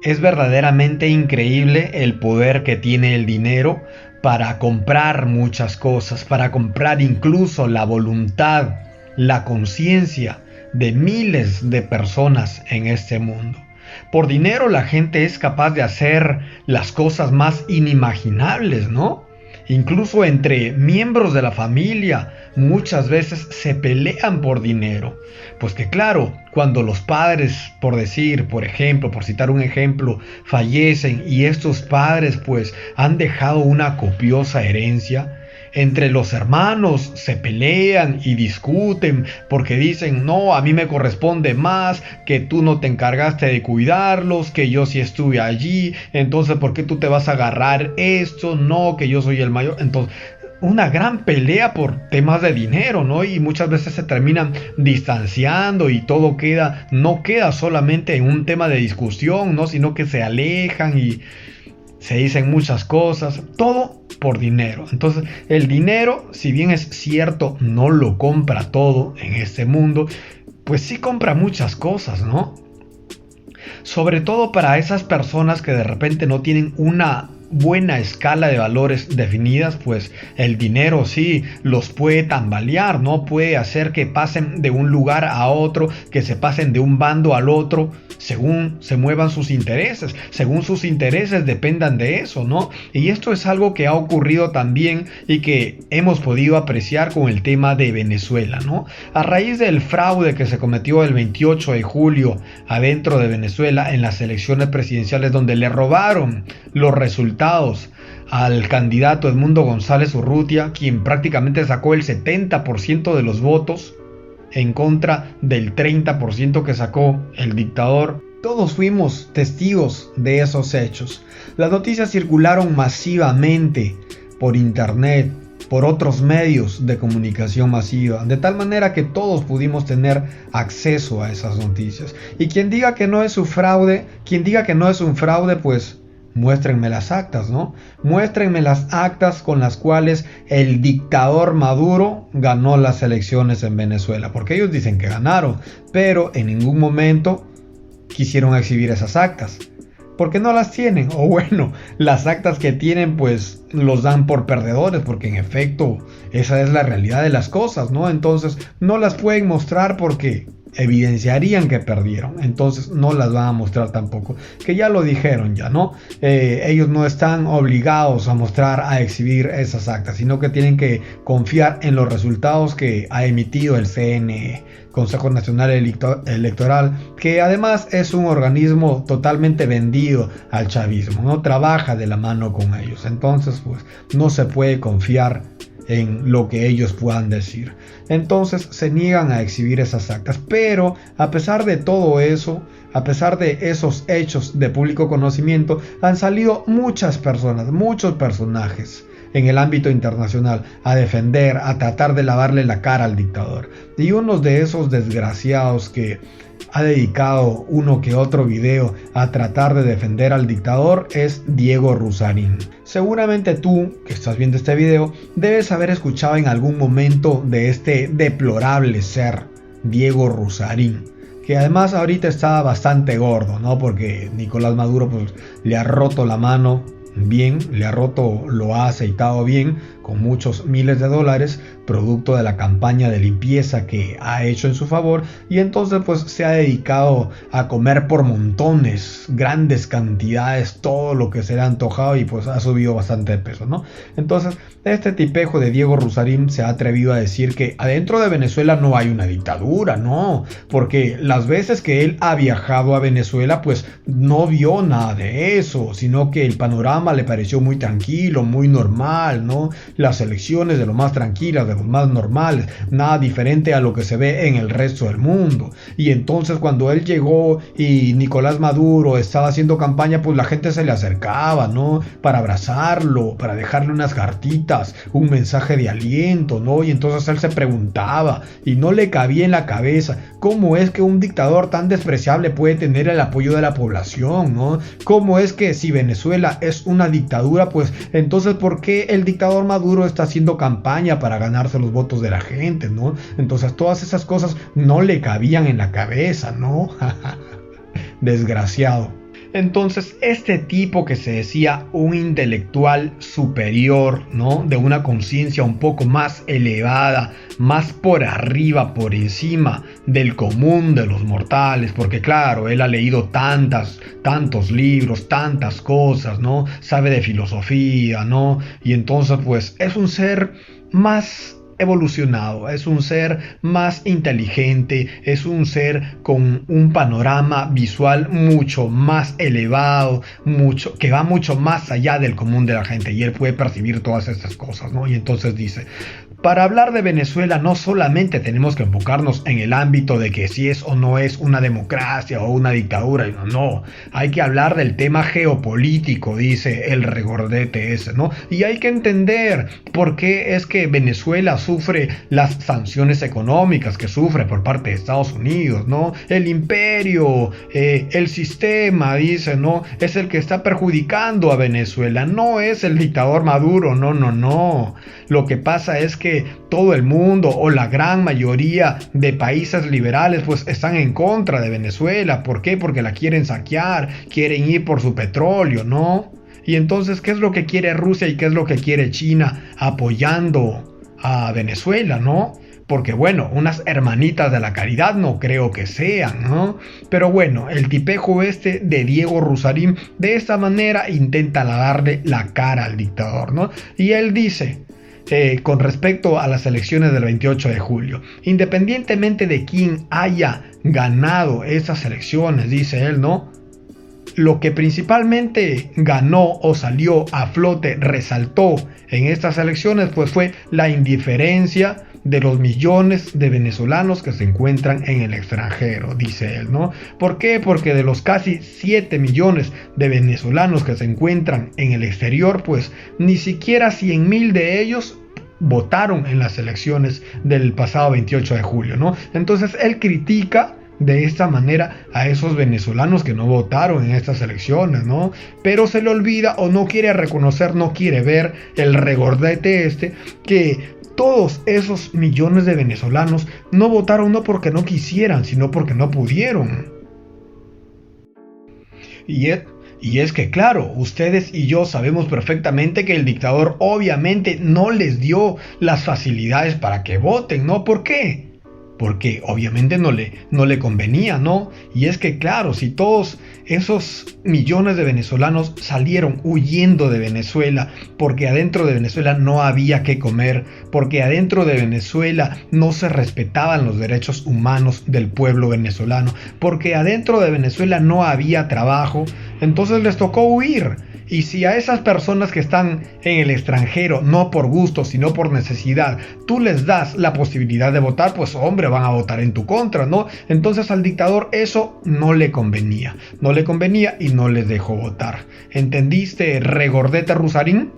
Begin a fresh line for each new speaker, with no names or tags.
Es verdaderamente increíble el poder que tiene el dinero para comprar muchas cosas, para comprar incluso la voluntad, la conciencia de miles de personas en este mundo. Por dinero la gente es capaz de hacer las cosas más inimaginables, ¿no? Incluso entre miembros de la familia muchas veces se pelean por dinero. Pues que claro, cuando los padres, por decir, por ejemplo, por citar un ejemplo, fallecen y estos padres pues han dejado una copiosa herencia, entre los hermanos se pelean y discuten porque dicen, no, a mí me corresponde más, que tú no te encargaste de cuidarlos, que yo sí estuve allí, entonces ¿por qué tú te vas a agarrar esto? No, que yo soy el mayor. Entonces, una gran pelea por temas de dinero, ¿no? Y muchas veces se terminan distanciando y todo queda, no queda solamente en un tema de discusión, ¿no? Sino que se alejan y se dicen muchas cosas, todo por dinero. Entonces, el dinero, si bien es cierto, no lo compra todo en este mundo, pues sí compra muchas cosas, ¿no? Sobre todo para esas personas que de repente no tienen una buena escala de valores definidas, pues el dinero sí los puede tambalear, ¿no? Puede hacer que pasen de un lugar a otro, que se pasen de un bando al otro, según se muevan sus intereses, según sus intereses dependan de eso, ¿no? Y esto es algo que ha ocurrido también y que hemos podido apreciar con el tema de Venezuela, ¿no? A raíz del fraude que se cometió el 28 de julio adentro de Venezuela en las elecciones presidenciales, donde le robaron los resultados al candidato Edmundo González Urrutia, quien prácticamente sacó el 70% de los votos en contra del 30% que sacó el dictador. Todos fuimos testigos de esos hechos. Las noticias circularon masivamente por internet, por otros medios de comunicación masiva, de tal manera que todos pudimos tener acceso a esas noticias. Y quien diga que no es un fraude, pues muéstrenme las actas, ¿no? Muéstrenme las actas con las cuales el dictador Maduro ganó las elecciones en Venezuela, porque ellos dicen que ganaron, pero en ningún momento quisieron exhibir esas actas. Porque no las tienen, o bueno, las actas que tienen pues los dan por perdedores, porque en efecto esa es la realidad de las cosas, ¿no? Entonces no las pueden mostrar porque evidenciarían que perdieron, entonces no las van a mostrar tampoco, que ya lo dijeron ya, ¿no? Ellos no están obligados a mostrar, a exhibir esas actas, sino que tienen que confiar en los resultados que ha emitido el CNE, Consejo Nacional Electoral, que además es un organismo totalmente vendido al chavismo, no trabaja de la mano con ellos, entonces pues no se puede confiar en lo que ellos puedan decir. Entonces se niegan a exhibir esas actas, pero a pesar de todo eso, a pesar de esos hechos de público conocimiento, han salido muchas personas, muchos personajes en el ámbito internacional a defender, a tratar de lavarle la cara al dictador. Y uno de esos desgraciados que ha dedicado uno que otro video a tratar de defender al dictador es Diego Rusarín. Seguramente tú, que estás viendo este video, debes haber escuchado en algún momento de este deplorable ser, Diego Rusarín, que además ahorita está bastante gordo, ¿no? Porque Nicolás Maduro pues le ha roto la mano bien, le ha roto, lo ha aceitado bien con muchos miles de dólares, producto de la campaña de limpieza que ha hecho en su favor, y entonces pues se ha dedicado a comer por montones, grandes cantidades, todo lo que se le ha antojado, y pues ha subido bastante de peso, ¿no? Entonces este tipejo de Diego Rusarín se ha atrevido a decir que adentro de Venezuela no hay una dictadura, no, porque las veces que él ha viajado a Venezuela pues no vio nada de eso, sino que el panorama le pareció muy tranquilo, muy normal, ¿no? Las elecciones de lo más tranquilas, de los más normales, nada diferente a lo que se ve en el resto del mundo. Y entonces cuando él llegó y Nicolás Maduro estaba haciendo campaña, pues la gente se le acercaba, ¿no? Para abrazarlo, para dejarle unas cartitas, un mensaje de aliento, ¿no? Y entonces él se preguntaba y no le cabía en la cabeza cómo es que un dictador tan despreciable puede tener el apoyo de la población, ¿no? Cómo es que si Venezuela es una dictadura, pues entonces ¿por qué el dictador Maduro está haciendo campaña para ganarse los votos de la gente, ¿no? Entonces todas esas cosas no le cabían en la cabeza, ¿no? Desgraciado. Entonces, este tipo que se decía un intelectual superior, ¿no? De una conciencia un poco más elevada, más por arriba, por encima del común de los mortales, porque claro, él ha leído tantos libros, tantas cosas, ¿no? Sabe de filosofía, ¿no? Y entonces, pues, es un ser más evolucionado, es un ser más inteligente, es un ser con un panorama visual mucho más elevado, que va mucho más allá del común de la gente, y él puede percibir todas estas cosas, ¿no? Y entonces dice: para hablar de Venezuela no solamente tenemos que enfocarnos en el ámbito de que si es o no es una democracia o una dictadura, no, hay que hablar del tema geopolítico, dice el regordete ese, ¿no? Y hay que entender por qué es que Venezuela sufre las sanciones económicas que sufre por parte de Estados Unidos, ¿no? El imperio, el sistema, dice, ¿no? Es el que está perjudicando a Venezuela, no es el dictador Maduro, no. Lo que pasa es que todo el mundo o la gran mayoría de países liberales pues están en contra de Venezuela. ¿Por qué? Porque la quieren saquear, quieren ir por su petróleo, ¿no? Y entonces, ¿qué es lo que quiere Rusia y qué es lo que quiere China apoyando a Venezuela, ¿no? Porque bueno, unas hermanitas de la caridad no creo que sean, ¿no? Pero bueno, el tipejo este de Diego Rusarín de esta manera intenta lavarle la cara al dictador, ¿no? Y él dice: con respecto a las elecciones del 28 de julio, independientemente de quién haya ganado esas elecciones, dice él, ¿no? Lo que principalmente ganó o salió a flote, resaltó en estas elecciones, pues fue la indiferencia de los millones de venezolanos que se encuentran en el extranjero, dice él, ¿no? ¿Por qué? Porque de los casi 7 millones de venezolanos que se encuentran en el exterior, pues ni siquiera 100,000 de ellos votaron en las elecciones del pasado 28 de julio, ¿no? Entonces él critica de esta manera a esos venezolanos que no votaron en estas elecciones, ¿no? Pero se le olvida o no quiere reconocer, no quiere ver el regordete que todos esos millones de venezolanos no votaron no porque no quisieran, sino porque no pudieron. Y es que claro, ustedes y yo sabemos perfectamente que el dictador obviamente no les dio las facilidades para que voten, ¿no? ¿Por qué? Porque obviamente no le convenía, ¿no? Y es que claro, si todos esos millones de venezolanos salieron huyendo de Venezuela porque adentro de Venezuela no había que comer, porque adentro de Venezuela no se respetaban los derechos humanos del pueblo venezolano, porque adentro de Venezuela no había trabajo, entonces les tocó huir. Y si a esas personas que están en el extranjero, no por gusto, sino por necesidad, tú les das la posibilidad de votar, pues hombre, van a votar en tu contra, ¿no? Entonces al dictador eso no le convenía y no les dejó votar. ¿Entendiste, regordete Rusarín?